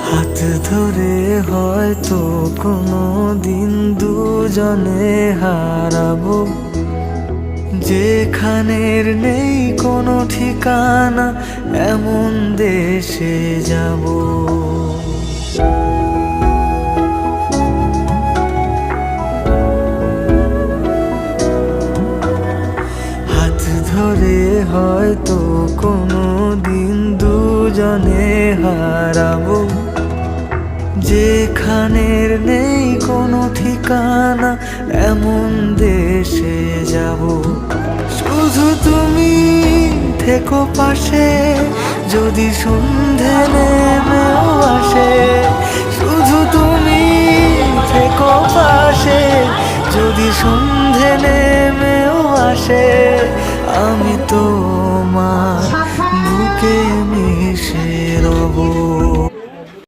হাত ধরে হয়তো কোনো দিন দুজনে হারাবো, যেখানের নেই কোনো ঠিকানা এমন দেশে যাব। হাত ধরে হয়তো কোনো দিন দুজনে হারাবো, যেখানের নেই কোনো ঠিকানা এমন দেশে যাব। শুধু তুমি থেকো পাশে, যদি সন্ধে নেমে